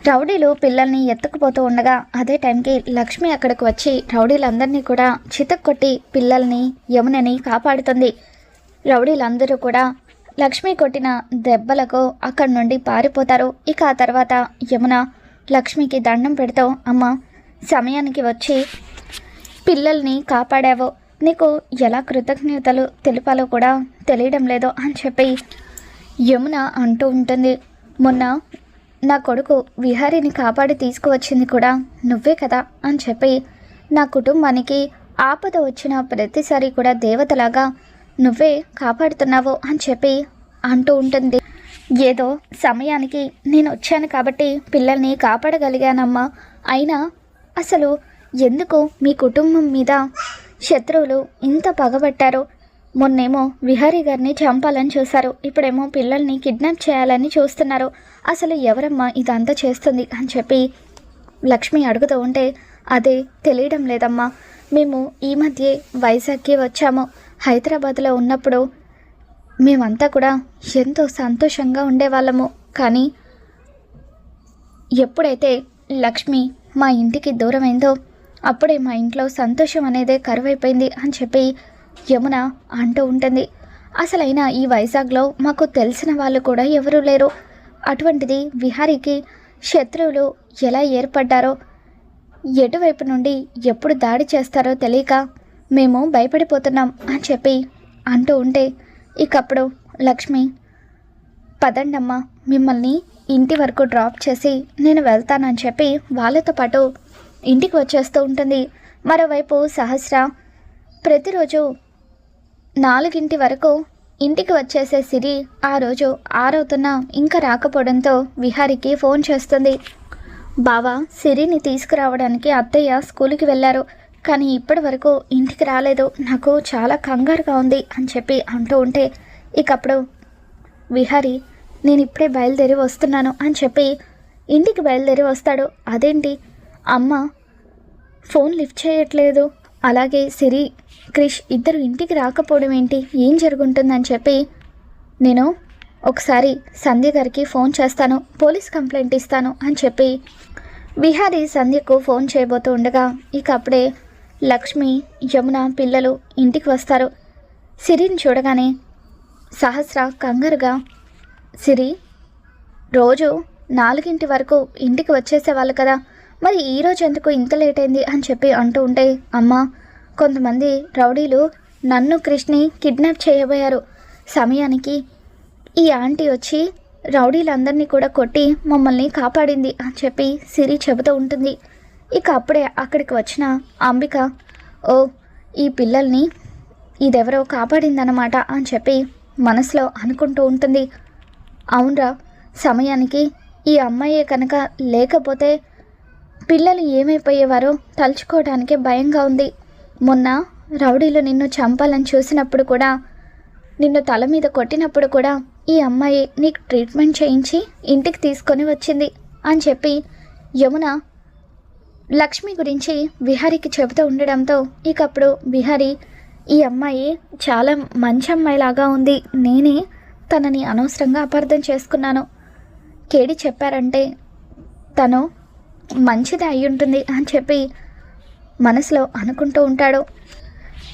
రౌడీలు పిల్లల్ని ఎత్తుకుపోతూ ఉండగా అదే టైంకి లక్ష్మి అక్కడికి వచ్చి రౌడీలందరినీ కూడా చితక్కొట్టి పిల్లల్ని యమునని కాపాడుతుంది. రౌడీలందరూ కూడా లక్ష్మి కొట్టిన దెబ్బలకు అక్కడి నుండి పారిపోతారు. ఇక ఆ తర్వాత యమున లక్ష్మికి దండం పెడుతూ, అమ్మ సమయానికి వచ్చి పిల్లల్ని కాపాడావో, నీకు ఎలా కృతజ్ఞతలు తెలిపాలో కూడా తెలియడం లేదు అని చెప్పి యమున అంటూ ఉంటుంది. మొన్న నా కొడుకు విహారీని కాపాడి తీసుకువచ్చింది కూడా నువ్వే కదా అని చెప్పి, నా కుటుంబానికి ఆపద వచ్చిన ప్రతిసారి కూడా దేవతలాగా నువ్వే కాపాడుతున్నావు అని చెప్పి అంటూ ఉంటుంది. ఏదో సమయానికి నేను వచ్చాను కాబట్టి పిల్లల్ని కాపాడగలిగానమ్మా, అయినా అసలు ఎందుకు మీ కుటుంబం మీద శత్రువులు ఇంత పగబట్టారో? మొన్నేమో విహారీ గారిని చంపాలని చూశారు, ఇప్పుడేమో పిల్లల్ని కిడ్నాప్ చేయాలని చూస్తున్నారు. అసలు ఎవరమ్మా ఇదంతా చేస్తుంది అని చెప్పి లక్ష్మి అడుగుతూ ఉంటే, అదే తెలియడం లేదమ్మా, మేము ఈ మధ్య వైజాగ్కి వచ్చాము. హైదరాబాద్లో ఉన్నప్పుడు మేమంతా కూడా ఎంతో సంతోషంగా ఉండేవాళ్ళము. కానీ ఎప్పుడైతే లక్ష్మి మా ఇంటికి దూరమైందో అప్పుడే మా ఇంట్లో సంతోషం అనేదే కరువైపోయింది అని చెప్పి యమున అంటూ ఉంటుంది. అసలైన ఈ వైజాగ్లో మాకు తెలిసిన వాళ్ళు కూడా ఎవరూ లేరు. అటువంటిది విహారీకి శత్రువులు ఎలా ఏర్పడ్డారో, ఎటువైపు నుండి ఎప్పుడు దాడి చేస్తారో తెలియక మేము భయపడిపోతున్నాం అని చెప్పి అంటూ ఉంటే, ఇకప్పుడు లక్ష్మి, పదండమ్మా మిమ్మల్ని ఇంటి వరకు డ్రాప్ చేసి నేను వెళ్తానని చెప్పి వాళ్ళతో పాటు ఇంటికి వచ్చేస్తూ ఉంటుంది. మరోవైపు సహస్ర ప్రతిరోజు 4 వరకు ఇంటికి వచ్చేసే సిరి ఆ రోజు 6 ఇంకా రాకపోవడంతో విహారికి ఫోన్ చేస్తుంది. బావా, సిరిని తీసుకురావడానికి అత్తయ్య స్కూల్కి వెళ్ళారు, కానీ ఇప్పటి వరకు ఇంటికి రాలేదు, నాకు చాలా కంగారుగా ఉంది అని చెప్పి అంటూ ఉంటే, ఇకప్పుడు విహారీ, నేను ఇప్పుడే బయలుదేరి వస్తున్నాను అని చెప్పి ఇంటికి బయలుదేరి వస్తాడు. అదేంటి అమ్మ ఫోన్ లిఫ్ట్ చేయట్లేదు, అలాగే సిరి క్రిష్ ఇద్దరు ఇంటికి రాకపోవడం ఏంటి, ఏం జరుగుతుందని చెప్పి, నేను ఒకసారి సంధ్య గారికి ఫోన్ చేస్తాను, పోలీస్ కంప్లైంట్ ఇస్తాను అని చెప్పి విహారీ సంధ్యకు ఫోన్ చేయబోతూ ఉండగా ఇక అప్పుడే లక్ష్మి, యమున పిల్లలు ఇంటికి వస్తారు. సిరిని చూడగానే సహస్ర కంగారుగా, సిరి రోజు 4 వరకు ఇంటికి వచ్చేసేవాళ్ళు కదా, మరి ఈరోజు ఎందుకు ఇంత లేట్ అయింది అని చెప్పి అంటూ ఉంటే, అమ్మ కొంతమంది రౌడీలు నన్ను క్రిష్ని కిడ్నాప్ చేయబోయారు, సమయానికి ఈ ఆంటీ వచ్చి రౌడీలందరినీ కూడా కొట్టి మమ్మల్ని కాపాడింది అని చెప్పి సిరి చెబుతూ ఉంటుంది. ఇక అప్పుడే అక్కడికి వచ్చిన అంబిక, ఓ ఈ పిల్లల్ని ఇదెవరో కాపాడిందన్నమాట అని చెప్పి మనసులో అనుకుంటూ ఉంటుంది. అవునరా, సమయానికి ఈ అమ్మాయే కనుక లేకపోతే పిల్లలు ఏమైపోయేవారో తలుచుకోవడానికే భయంగా ఉంది. మొన్న రౌడీలు నిన్ను చంపాలని చూసినప్పుడు కూడా, నిన్ను తల మీద కొట్టినప్పుడు కూడా ఈ అమ్మాయి నీకు ట్రీట్మెంట్ చేయించి ఇంటికి తీసుకొని వచ్చింది అని చెప్పి యమున లక్ష్మి గురించి విహారీకి చెబుతూ ఉండడంతో ఇకప్పుడు విహారీ, ఈ అమ్మాయి చాలా మంచి అమ్మాయిలాగా ఉంది, నేనే తనని అనవసరంగా అపార్థం చేసుకున్నాను, కేడి చెప్పారంటే తను మంచిది అయి ఉంటుంది అని చెప్పి మనసులో అనుకుంటూ ఉంటాడు.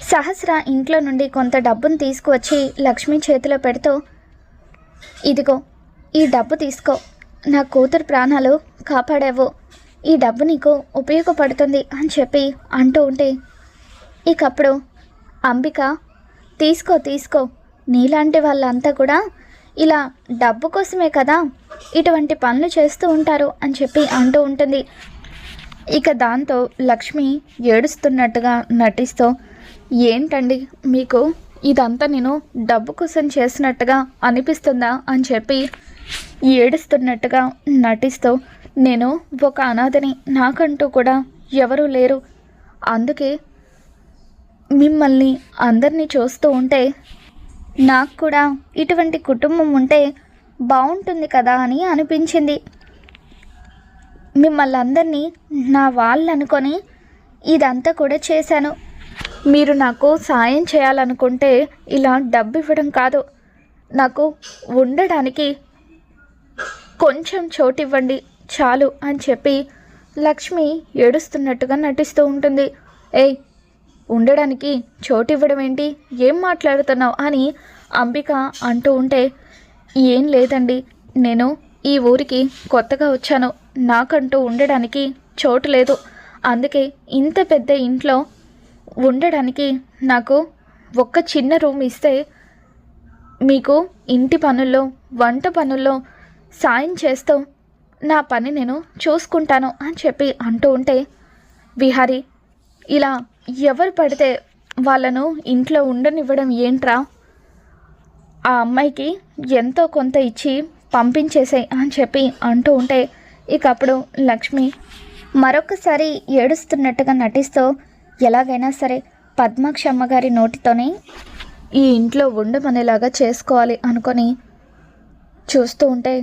సహస్ర ఇంట్లో నుండి కొంత డబ్బును తీసుకువచ్చి లక్ష్మి చేతిలో పెడుతూ, ఇదిగో ఈ డబ్బు తీసుకో, నా కూతురు ప్రాణాలు కాపాడావు, ఈ డబ్బు నీకు ఉపయోగపడుతుంది అని చెప్పి అంటూ ఉంటే, ఇకప్పుడు అంబిక, తీసుకో తీసుకో, నీలాంటి వాళ్ళంతా కూడా ఇలా డబ్బు కోసమే కదా ఇటువంటి పనులు చేస్తూ ఉంటారు అని చెప్పి అంటూ ఉంటుంది. ఇక దాంతో లక్ష్మి ఏడుస్తున్నట్టుగా నటిస్తూ, ఏంటండి మీకు ఇదంతా నేను డబ్బు కోసం చేసినట్టుగా అనిపిస్తుందా అని చెప్పి ఏడుస్తున్నట్టుగా నటిస్తూ, నేను ఒక అనాథని, నాకంటూ కూడా ఎవరూ లేరు, అందుకే మిమ్మల్ని అందరినీ చూస్తూ ఉంటే నాకు కూడా ఇటువంటి కుటుంబం ఉంటే బాగుంటుంది కదా అని అనిపించింది. మిమ్మల్ని అందరినీ నా వాళ్ళు అనుకొని ఇదంతా కూడా చేశాను. మీరు నాకు సాయం చేయాలనుకుంటే ఇలా డబ్బు ఇవ్వడం కాదు, నాకు ఉండడానికి కొంచెం చోటు ఇవ్వండి, చాలు అని చెప్పి లక్ష్మి ఏడుస్తున్నట్టుగా నటిస్తూ ఉంటుంది. ఏయ్, ఉండడానికి చోటు ఇవ్వడం ఏంటి, ఏం మాట్లాడుతున్నావు అని అంబిక అంటూ ఉంటే, ఏం లేదండి, నేను ఈ ఊరికి కొత్తగా వచ్చాను, నాకంటూ ఉండడానికి చోటు లేదు, అందుకే ఇంత పెద్ద ఇంట్లో ఉండడానికి నాకు ఒక్క చిన్న రూమ్ ఇస్తే మీకు ఇంటి పనుల్లో వంట పనుల్లో సాయం చేస్తూ నా పని నేను చూసుకుంటాను అని చెప్పి అంటూ ఉంటే, విహారీ, ఇలా ఎవరు పడితే వాళ్ళను ఇంట్లో ఉండనివ్వడం ఏంట్రా, ఆ అమ్మాయికి ఎంతో కొంత ఇచ్చి పంపించేసాయి అని చెప్పి అంటూ ఉంటే, ఇక అప్పుడు లక్ష్మి మరొకసారి ఏడుస్తున్నట్టుగా నటిస్తూ, ఎలాగైనా సరే పద్మాక్షి అమ్మగారి నోటితోనే ఈ ఇంట్లో ఉండమనేలాగా చేసుకోవాలి అనుకొని చూస్తూ ఉంటే,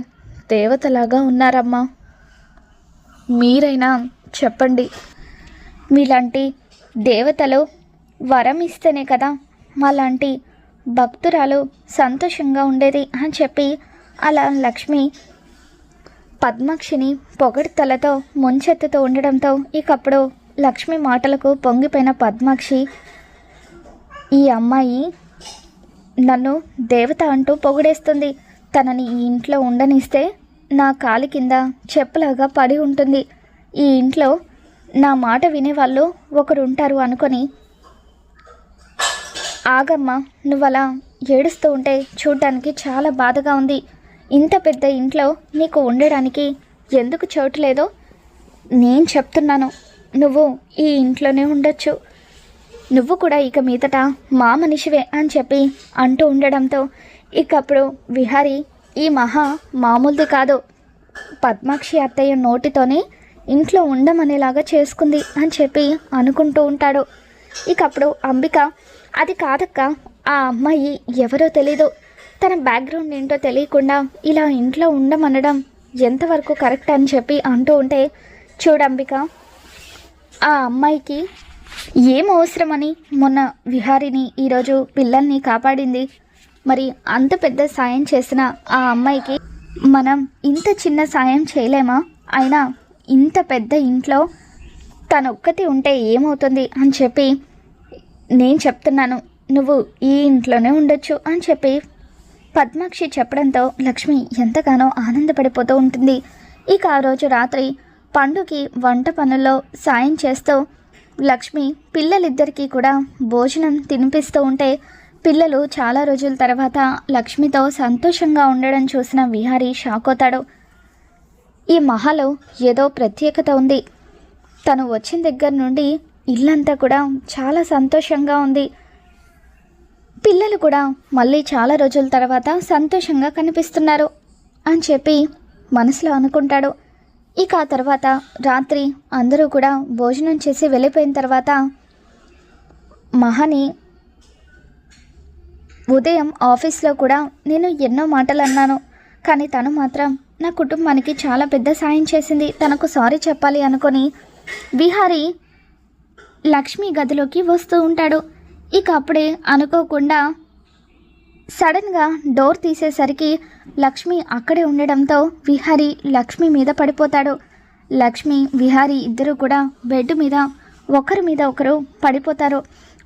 దేవతలాగా ఉన్నారమ్మా, మీరైనా చెప్పండి, మీలాంటి దేవతలు వరం ఇస్తేనే కదా మాలాంటి భక్తురాలు సంతోషంగా ఉండేది అని చెప్పి అలా లక్ష్మి పద్మాక్షిని పొగడ్తలతో ముంచెత్తుతూ ఉండడంతో ఇకప్పుడు లక్ష్మి మాటలకు పొంగిపోయిన పద్మాక్షి, ఈ అమ్మాయి నన్ను దేవత అంటూ పొగిడేస్తుంది, తనని ఈ ఇంట్లో ఉండనిస్తే నా కాలి కింద చెప్పులాగా పడి ఉంటుంది, ఈ ఇంట్లో నా మాట వినేవాళ్ళు ఒకరు ఉంటారు అనుకొని, ఆగమ్మా, నువ్వలా ఏడుస్తూ ఉంటే చూడటానికి చాలా బాధగా ఉంది, ఇంత పెద్ద ఇంట్లో నీకు ఉండడానికి ఎందుకు చోటు లేదో నేను చెప్తున్నాను, నువ్వు ఈ ఇంట్లోనే ఉండొచ్చు, నువ్వు కూడా ఇక మీదట మా మనిషివే అని చెప్పి అంటూ ఉండడంతో ఇకప్పుడు విహారీ ఈ మహా మామూలుది కాదు, పద్మాక్షి అత్తయ్య నోటితోనే ఇంట్లో ఉండమనేలాగా చేసుకుంది అని చెప్పి అనుకుంటూ ఉంటాడు. ఇకప్పుడు అంబిక, అది కాదక్క, ఆ అమ్మాయి ఎవరో తెలీదు, తన బ్యాక్గ్రౌండ్ ఏంటో తెలియకుండా ఇలా ఇంట్లో ఉండమనడం ఎంతవరకు కరెక్ట్ అని చెప్పి అంటూ ఉంటే, చూడంబిక, ఆ అమ్మాయికి ఏం అవసరమని మొన్న విహారిని ఈరోజు పిల్లల్ని కాపాడింది, మరి అంత పెద్ద సాయం చేసిన ఆ అమ్మాయికి మనం ఇంత చిన్న సాయం చేయలేమా, అయినా ఇంత పెద్ద ఇంట్లో తనొక్కటి ఉంటే ఏమవుతుంది అని చెప్పి నేను చెప్తున్నాను, నువ్వు ఈ ఇంట్లోనే ఉండొచ్చు అని చెప్పి పద్మాక్షి చెప్పడంతో లక్ష్మి ఎంతగానో ఆనందపడిపోతూ ఉంటుంది. ఇక ఆ రోజు రాత్రి పండుకి వంట పనుల్లో సాయం చేస్తూ లక్ష్మి పిల్లలిద్దరికీ కూడా భోజనం తినిపిస్తూ ఉంటే, పిల్లలు చాలా రోజుల తర్వాత లక్ష్మితో సంతోషంగా ఉండడం చూసిన విహారీ షాక్ అవుతాడు. ఈ మహాలో ఏదో ప్రత్యేకత ఉంది, తను వచ్చిన దగ్గర నుండి ఇల్లంతా కూడా చాలా సంతోషంగా ఉంది, పిల్లలు కూడా మళ్ళీ చాలా రోజుల తర్వాత సంతోషంగా కనిపిస్తున్నారు అని చెప్పి మనసులో అనుకుంటాడు. ఇక ఆ తర్వాత రాత్రి అందరూ కూడా భోజనం చేసి వెళ్ళిపోయిన తర్వాత మహాని ఉదయం ఆఫీస్లో కూడా నేను ఎన్నో మాటలు అన్నాను, కానీ తను మాత్రం నా కుటుంబానికి చాలా పెద్ద సాయం చేసింది, తనకు సారీ చెప్పాలి అనుకొని విహారీ లక్ష్మి గదిలోకి వస్తూ ఉంటాడు. ఇక అప్పుడే అనుకోకుండా సడన్గా డోర్ తీసేసరికి లక్ష్మి అక్కడే ఉండడంతో విహారీ లక్ష్మి మీద పడిపోతాడు. లక్ష్మి విహారీ ఇద్దరు కూడా బెడ్ మీద ఒకరి మీద ఒకరు పడిపోతారు.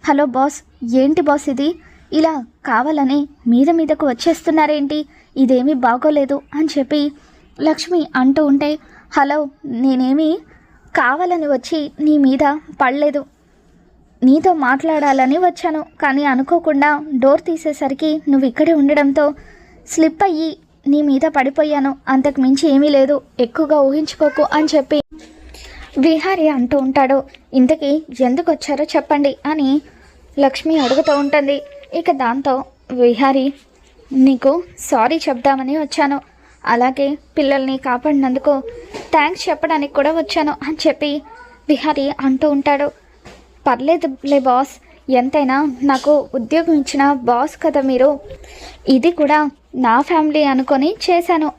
హలో బాస్, ఏంటి బాస్ ఇది, ఇలా కావాలని మీద మీదకు వచ్చేస్తున్నారేంటి, ఇదేమీ బాగోలేదు అని చెప్పి లక్ష్మి అంటూ ఉంటే, హలో, నేనేమీ కావాలని వచ్చి నీ మీద పడలేదు, నీతో మాట్లాడాలని వచ్చాను, కానీ అనుకోకుండా డోర్ తీసేసరికి నువ్వు ఇక్కడే ఉండడంతో స్లిప్ అయ్యి నీ మీద పడిపోయాను, అంతకు మించి ఏమీ లేదు, ఎక్కువగా ఊహించుకోకు అని చెప్పి విహారీ అంటూ ఉంటాడు. ఇంతకీ ఎందుకు వచ్చారో చెప్పండి అని లక్ష్మి అడుగుతూ ఉంటుంది. ఇక దాంతో విహారీ, నీకు సారీ చెప్దామని వచ్చాను, అలాగే పిల్లల్ని కాపాడినందుకు థ్యాంక్స్ చెప్పడానికి కూడా వచ్చాను అని చెప్పి విహారీ అంటూ ఉంటాడు. పర్లేదులే బాస్, ఎంతైనా నాకు ఉద్యోగం ఇచ్చిన బాస్ కదా మీరు, ఇది కూడా నా ఫ్యామిలీ అనుకొని చేశాను,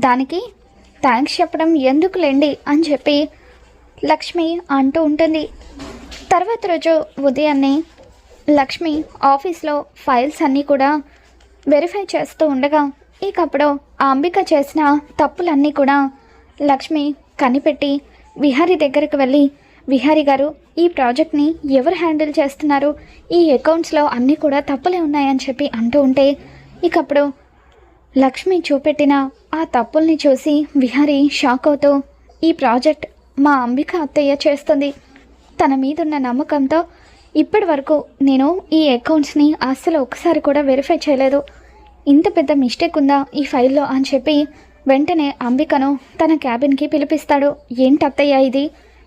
దానికి థ్యాంక్స్ చెప్పడం ఎందుకులేండి అని చెప్పి లక్ష్మి అంటూ ఉంటుంది. తర్వాత రోజు ఉదయాన్నే లక్ష్మి ఆఫీస్లో ఫైల్స్ అన్నీ కూడా వెరిఫై చేస్తూ ఉండగా ఇకప్పుడు ఆ అంబిక చేసిన తప్పులన్నీ కూడా లక్ష్మి కనిపెట్టి విహారీ దగ్గరికి వెళ్ళి, విహారీ గారు, ఈ ప్రాజెక్ట్ని ఎవరు హ్యాండిల్ చేస్తున్నారు, ఈ అకౌంట్స్లో అన్నీ కూడా తప్పులే ఉన్నాయని చెప్పి అంటూ ఉంటే, ఇకప్పుడు లక్ష్మి చూపెట్టిన ఆ తప్పుల్ని చూసి విహారీ షాక్ అవుతూ, ఈ ప్రాజెక్ట్ మా అంబిక అత్తయ్య చేస్తుంది. తన మీదున్న నమ్మకంతో ఇప్పటి వరకు నేను ఈ అకౌంట్స్ని అస్సలు ఒకసారి కూడా వెరిఫై చేయలేదు. ఇంత పెద్ద మిస్టేక్ ఉందా ఈ ఫైల్లో అని చెప్పి వెంటనే అంబికను తన క్యాబిన్కి పిలిపిస్తాడు. ఏంటి అత్తయ్య ఇది,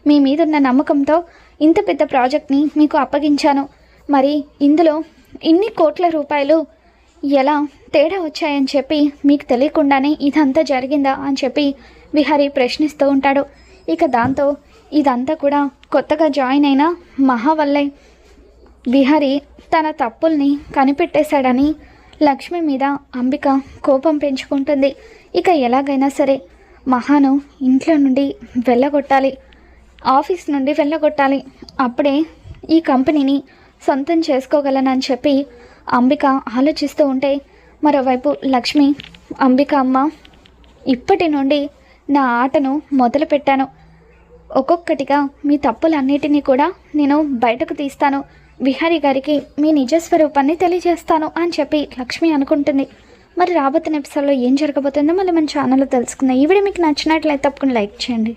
మీ మీదున్న నమ్మకంతో ఇంత పెద్ద ప్రాజెక్ట్ని మీకు అప్పగించాను, మరి ఇందులో ఇన్ని కోట్ల రూపాయలు ఎలా తేడా వచ్చాయని చెప్పి మీకు తెలియకుండానే ఇదంతా జరిగిందా అని చెప్పి విహారీ ప్రశ్నిస్తూ ఉంటాడు. ఇక దాంతో ఇదంతా కూడా కొత్తగా జాయిన్ అయిన మహా వల్లే విహారీ తన తప్పుల్ని కనిపెట్టేశాడని లక్ష్మి మీద అంబిక కోపం పెంచుకుంటుంది. ఇక ఎలాగైనా సరే మహాను ఇంట్లో నుండి వెళ్ళగొట్టాలి, ఆఫీస్ నుండి వెళ్ళగొట్టాలి, అప్పుడే ఈ కంపెనీని సొంతం చేసుకోగలనని చెప్పి అంబిక ఆలోచిస్తూ ఉంటే, మరోవైపు లక్ష్మి, అంబిక అమ్మ, ఇప్పటి నుండి నా ఆటను మొదలు పెట్టాను. ఒక్కొక్కటిగా మీ తప్పులన్నిటినీ కూడా నేను బయటకు తీస్తాను, విహారీ గారికి మీ నిజస్వరూపాన్ని తెలియజేస్తాను అని చెప్పి లక్ష్మి అనుకుంటుంది. మరి రాబోతున్న ఎపిసోడ్లో ఏం జరగబోతుందో మళ్ళీ మన ఛానల్లో తెలుసుకుందాం. ఈ వీడియో మీకు నచ్చినట్లయితే తప్పకుండా లైక్ చేయండి.